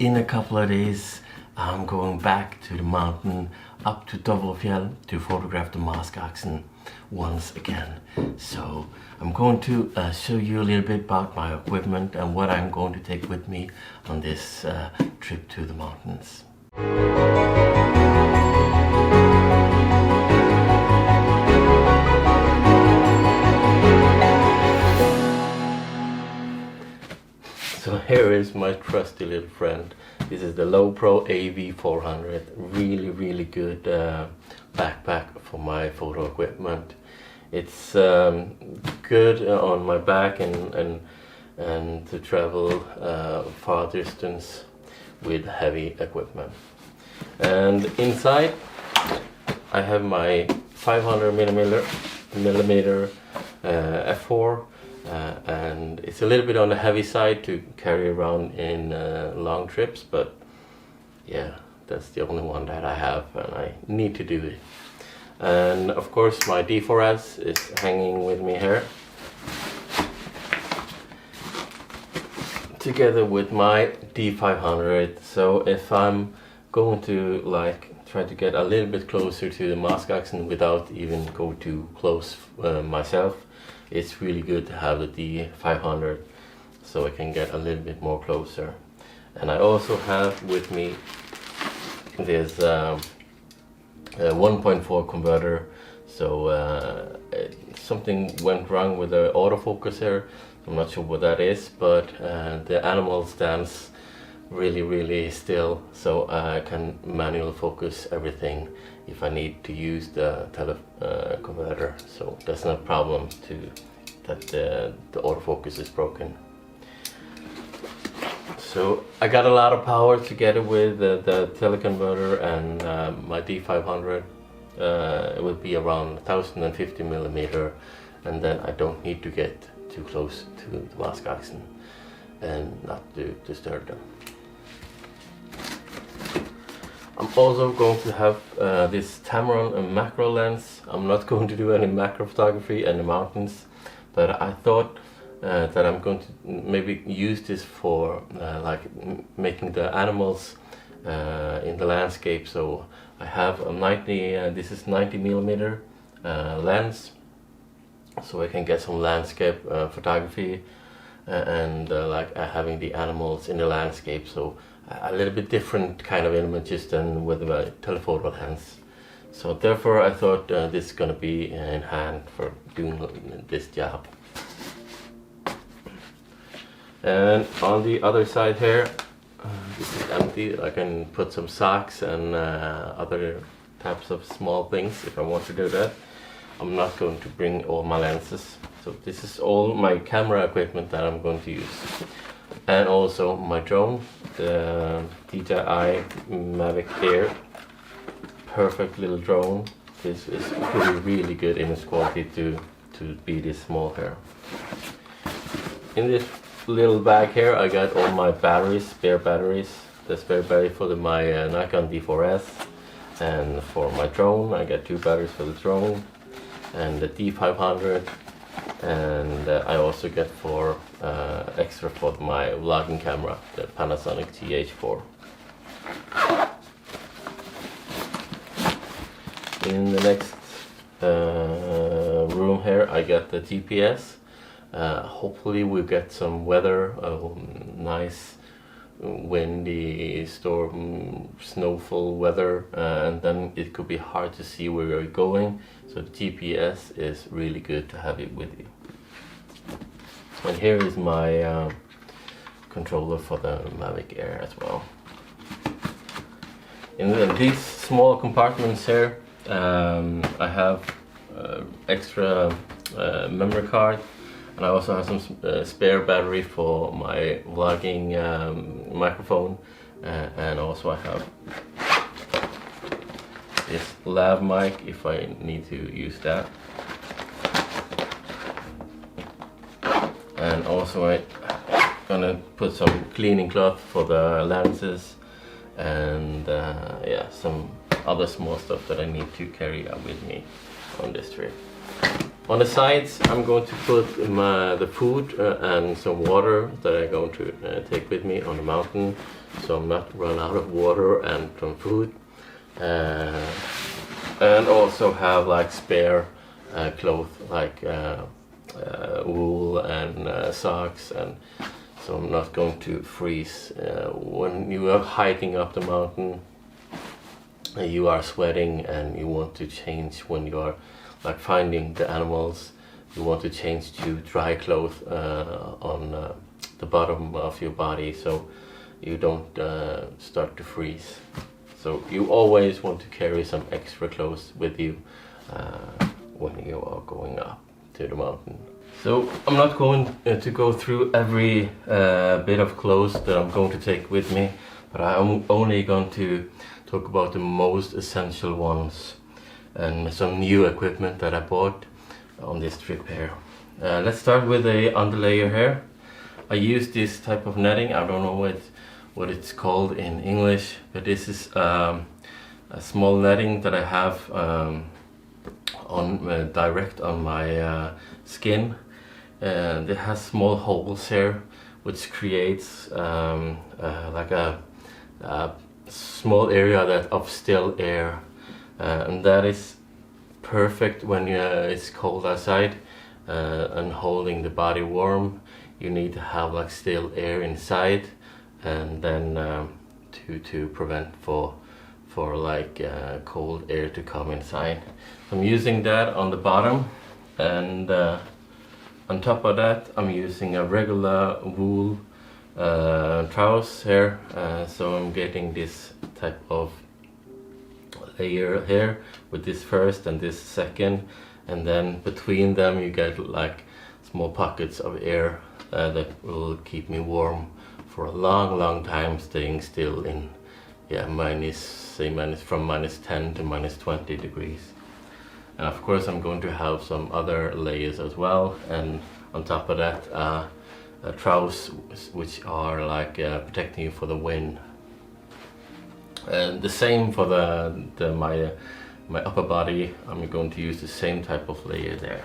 in a couple of days I'm going back to the mountain up to Dovrefjell to photograph the mask oxen once again. So I'm going to show you a little bit about my equipment and what I'm going to take with me on this trip to the mountains. So here is my trusty little friend. This is the Lowepro AV400. Really good backpack for my photo equipment. It's good on my back and to travel far distance with heavy equipment. And inside I have my 500 millimeter f4. And it's a little bit on the heavy side to carry around in long trips, but yeah, that's the only one that I have and I need to do it. And of course my D4S is hanging with me here, together with my D500. So if I'm going to try to get a little bit closer to the mask oxen without even go too close myself, it's really good to have the D500 so I can get a little bit more closer. And I also have with me this 1.4 converter. So something went wrong with the autofocus here. I'm not sure what that is, but the animal stands really still, so I can manual focus everything if I need to use the converter. So that's not a problem that the autofocus is broken. So I got a lot of power together with the teleconverter and my D500. It will be around 1050 millimeter, and then I don't need to get too close to the mask oxen and not to disturb them. I'm also going to have this Tamron macro lens. I'm not going to do any macro photography in the mountains, but I thought that I'm going to maybe use this for making the animals in the landscape. So I have a 90 millimeter lens, so I can get some landscape photography and having the animals in the landscape. So a little bit different kind of images than with the telephoto lens. So therefore I thought this is going to be in hand for doing this job. And on the other side here, this is empty. I can put some socks and other types of small things if I want to do that. I'm not going to bring all my lenses. So this is all my camera equipment that I'm going to use. And also my drone, the DJI Mavic Air. Perfect little drone. This is really good image quality to be this small here. In this little bag here I got all my batteries, spare batteries. The spare battery for my Nikon D4S, and for my drone I got 2 batteries for the drone and the D500, and I also get 4 extra for my vlogging camera, the Panasonic GH4. In the next room here I got the GPS. Hopefully we'll get some weather, nice windy, storm, snowfall weather, and then it could be hard to see where you're going. So the GPS is really good to have it with you. And here is my controller for the Mavic Air as well. In these small compartments here I have extra memory card, and I also have some spare battery for my vlogging microphone, and also I have this lav mic if I need to use that. And also I'm gonna put some cleaning cloth for the lenses, and yeah, some other small stuff that I need to carry out with me on this trip. On the sides, I'm going to put the food and some water that I'm going to take with me on the mountain, so I'm not run out of water and some food. And also have like spare clothes, like wool and socks, and so I'm not going to freeze. When you are hiking up the mountain, you are sweating and you want to change when you are like finding the animals. You want to change to dry clothes on the bottom of your body, so you don't start to freeze. So you always want to carry some extra clothes with you when you are going up to the mountain. So I'm not going to go through every bit of clothes that I'm going to take with me, but I'm only going to talk about the most essential ones and some new equipment that I bought on this trip here. Let's start with the underlayer here. I use this type of netting. I don't know what it's called in English, but this is a small netting that I have on direct on my skin, and it has small holes here which creates like a small area of still air, and that is perfect when it's cold outside and holding the body warm. You need to have like still air inside, and then to prevent for like cold air to come inside. So I'm using that on the bottom, and on top of that I'm using a regular wool trousers here, so I'm getting this type of layer here with this first and this second, and then between them you get like small pockets of air that will keep me warm for a long time, staying still in from minus 10 to minus 20 degrees. And of course I'm going to have some other layers as well, and on top of that trousers which are like protecting you for the wind. And the same for my upper body. I'm going to use the same type of layer there.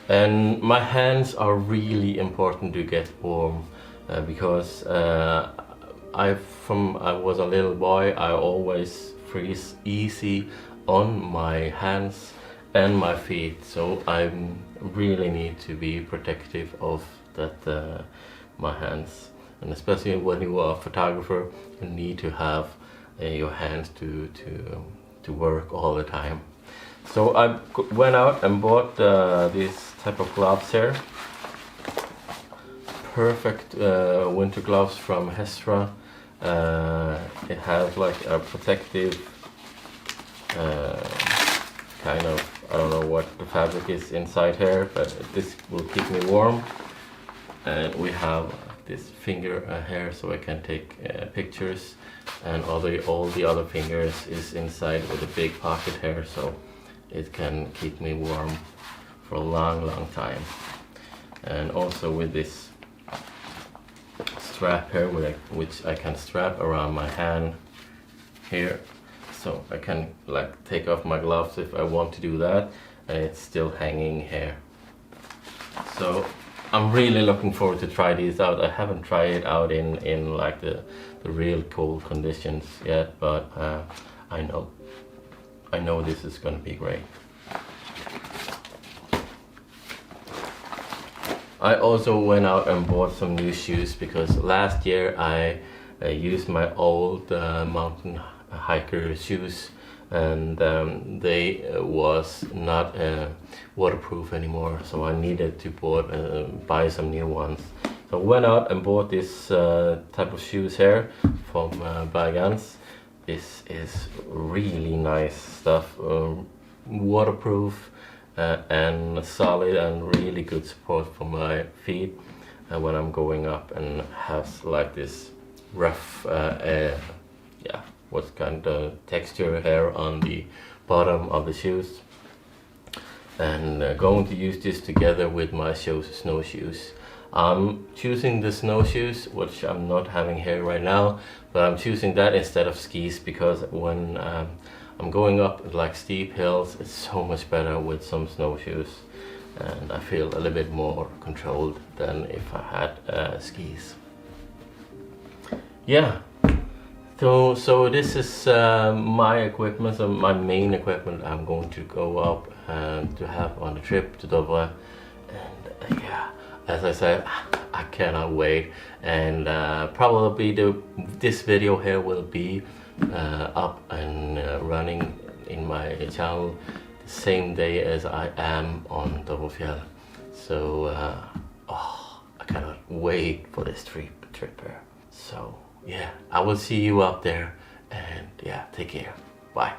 And my hands are really important to get warm, because I was a little boy, I always freeze easy on my hands and my feet, so I really need to be protective of that my hands. And especially when you are a photographer, you need to have your hands to work all the time. So I went out and bought this type of gloves here. Perfect winter gloves from Hestra. It has like a protective kind of, I don't know what the fabric is inside here, but this will keep me warm. And we have this finger here, so I can take pictures, and all the other fingers is inside with a big pocket here, so it can keep me warm for a long time. And also with this strap here, which I can strap around my hand here, so I can like take off my gloves if I want to do that, and it's still hanging here. So I'm really looking forward to try these out. I haven't tried it out in like the real cold conditions yet, but I know this is gonna be great. I also went out and bought some new shoes, because last year I used my old mountain hiker shoes, and they was not waterproof anymore, so I needed to buy some new ones. So I went out and bought this type of shoes here from Bergens. This is really nice stuff, waterproof and solid, and really good support for my feet when I'm going up, and has like this rough what kind of texture here on the bottom of the shoes. And going to use this together with my snowshoes. I'm choosing the snowshoes, which I'm not having here right now, but I'm choosing that instead of skis, because when I'm I'm going up like steep hills. It's so much better with some snowshoes, and I feel a little bit more controlled than if I had skis. Yeah, so this is my equipment, so my main equipment I'm going to go up and to have on the trip to Dovre. And yeah, as I said, I cannot wait. And probably this video here will be up and running in my channel the same day as I am on Dovrefjell. So I cannot wait for this trip here. So yeah, I will see you up there, and yeah, take care. Bye.